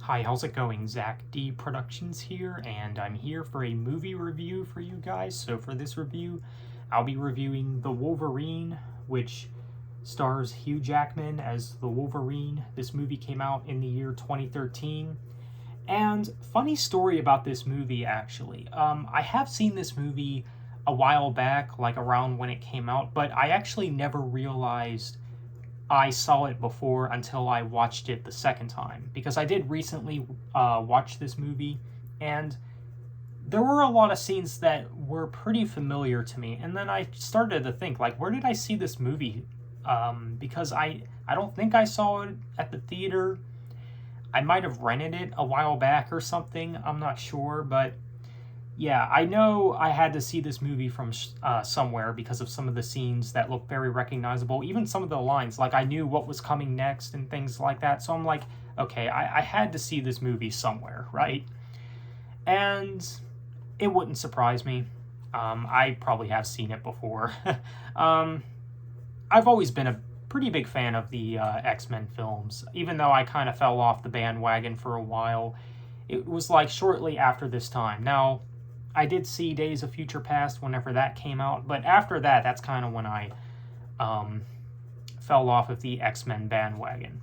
Hi, how's it going? Zach D Productions here, and I'm here for a movie review for you guys. So for this review, I'll be reviewing The Wolverine, which stars Hugh Jackman as the Wolverine. This movie came out in the year 2013. And funny story about this movie, actually. I have seen this movie a while back, like around when it came out, but I actually never realized I saw it before until I watched it the second time, because I did recently watch this movie, and there were a lot of scenes that were pretty familiar to me, and then I started to think, like, where did I see this movie? Because I don't think I saw it at the theater. I might have rented it a while back or something, I'm not sure, but yeah, I know I had to see this movie from somewhere because of some of the scenes that look very recognizable. Even some of the lines, like I knew what was coming next and things like that. So I'm like, okay, I had to see this movie somewhere, right? And it wouldn't surprise me. I probably have seen it before. I've always been a pretty big fan of the X-Men films, even though I kind of fell off the bandwagon for a while. It was like shortly after this time. Now, I did see Days of Future Past whenever that came out, but after that, that's kind of when I fell off of the X-Men bandwagon.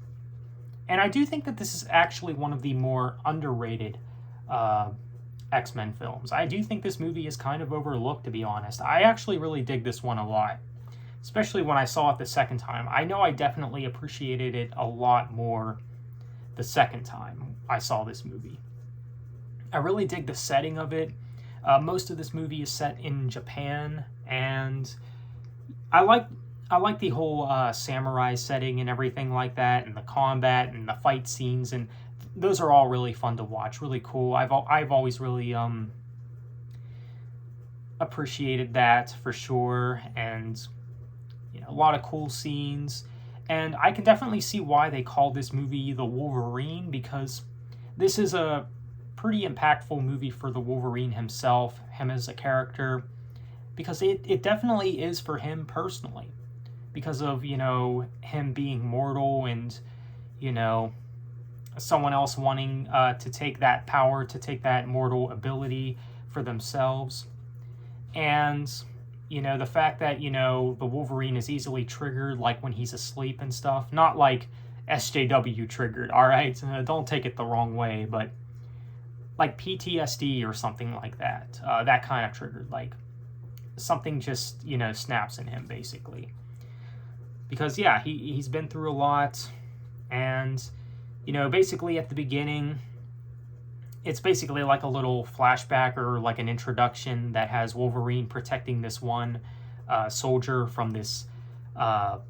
And I do think that this is actually one of the more underrated X-Men films. I do think this movie is kind of overlooked, to be honest. I actually really dig this one a lot, especially when I saw it the second time. I know I definitely appreciated it a lot more the second time I saw this movie. I really dig the setting of it. Most of this movie is set in Japan, and I like the whole samurai setting and everything like that, and the combat and the fight scenes, and those are all really fun to watch. Really cool. I've always really appreciated that for sure, and a lot of cool scenes. And I can definitely see why they call this movie The Wolverine, because this is a pretty impactful movie for the Wolverine himself, him as a character, because it definitely is for him personally, because of, him being mortal and, someone else wanting to take that power, to take that mortal ability for themselves. And, the fact that, the Wolverine is easily triggered, like when he's asleep and stuff, not like SJW triggered, all right? Don't take it the wrong way, but like PTSD or something like that. That kind of triggered, like something just, snaps in him, basically. Because, yeah, he's been through a lot, and, basically at the beginning, it's basically like a little flashback or like an introduction that has Wolverine protecting this one soldier from this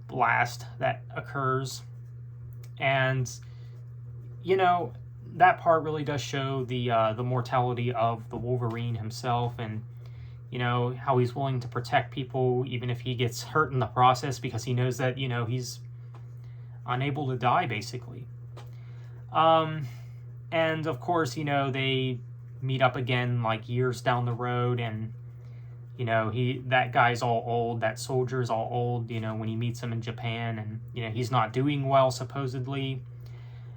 blast that occurs. And, that part really does show the mortality of the Wolverine himself, and how he's willing to protect people even if he gets hurt in the process, because he knows that he's unable to die, basically. And of course, they meet up again like years down the road, and that guy's all old, that soldier's all old, when he meets him in Japan, and he's not doing well, supposedly.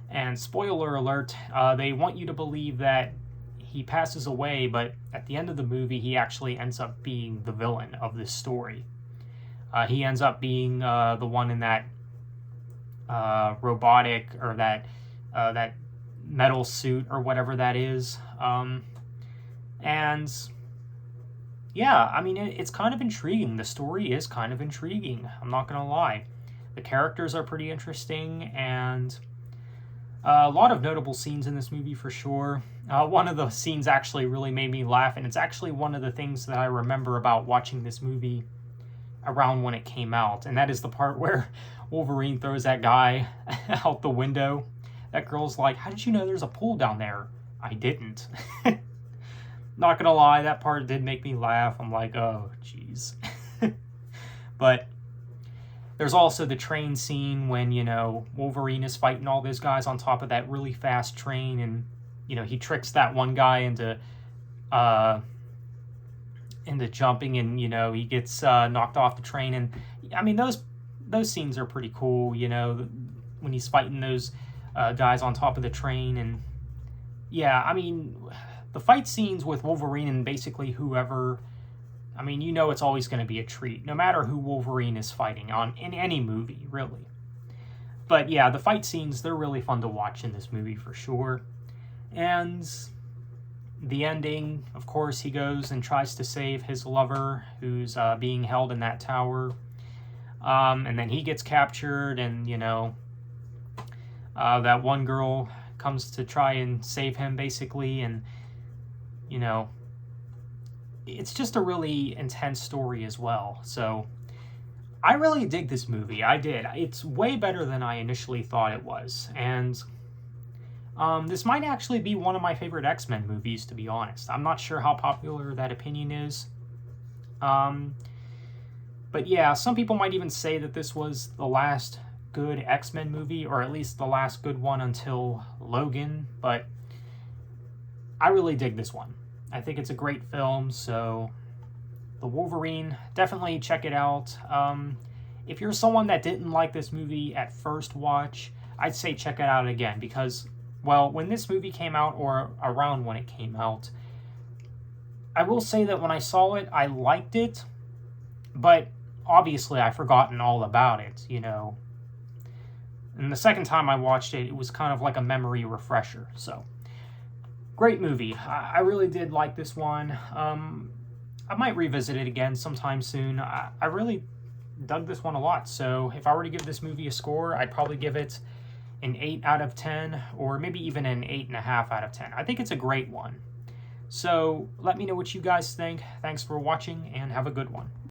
And spoiler alert, they want you to believe that he passes away, but at the end of the movie, he actually ends up being the villain of this story. He ends up being the one in that robotic, or that metal suit, or whatever that is. And yeah, I mean, it's kind of intriguing. The story is kind of intriguing, I'm not gonna lie. The characters are pretty interesting, and a lot of notable scenes in this movie for sure. One of the scenes actually really made me laugh, and it's actually one of the things that I remember about watching this movie around when it came out, and that is the part where Wolverine throws that guy out the window. That girl's like, "How did you know there's a pool down there?" I didn't. Not gonna lie, that part did make me laugh. I'm like, oh, jeez. But there's also the train scene when, Wolverine is fighting all those guys on top of that really fast train, and, he tricks that one guy into jumping, and, he gets knocked off the train. And, I mean, those scenes are pretty cool, when he's fighting those guys on top of the train, and yeah, I mean, the fight scenes with Wolverine and basically whoever, I mean, you know it's always going to be a treat, no matter who Wolverine is fighting on in any movie, really. But yeah, the fight scenes, they're really fun to watch in this movie for sure. And the ending, of course, he goes and tries to save his lover who's being held in that tower. And then he gets captured, and, you know, that one girl comes to try and save him, basically. And, you know, it's just a really intense story as well. So I really dig this movie. I did. It's way better than I initially thought it was. And this might actually be one of my favorite X-Men movies, to be honest. I'm not sure how popular that opinion is. But yeah, some people might even say that this was the last good X-Men movie, or at least the last good one until Logan. But I really dig this one. I think it's a great film, so the Wolverine, definitely check it out. If you're someone that didn't like this movie at first watch, I'd say check it out again, because, well, when this movie came out, or around when it came out, I will say that when I saw it, I liked it, but obviously I've forgotten all about it, you know. And the second time I watched it, it was kind of like a memory refresher, so great movie. I really did like this one. I might revisit it again sometime soon. I really dug this one a lot. So if I were to give this movie a score, I'd probably give it an 8 out of 10, or maybe even an 8.5 out of 10. I think it's a great one. So let me know what you guys think. Thanks for watching, and have a good one.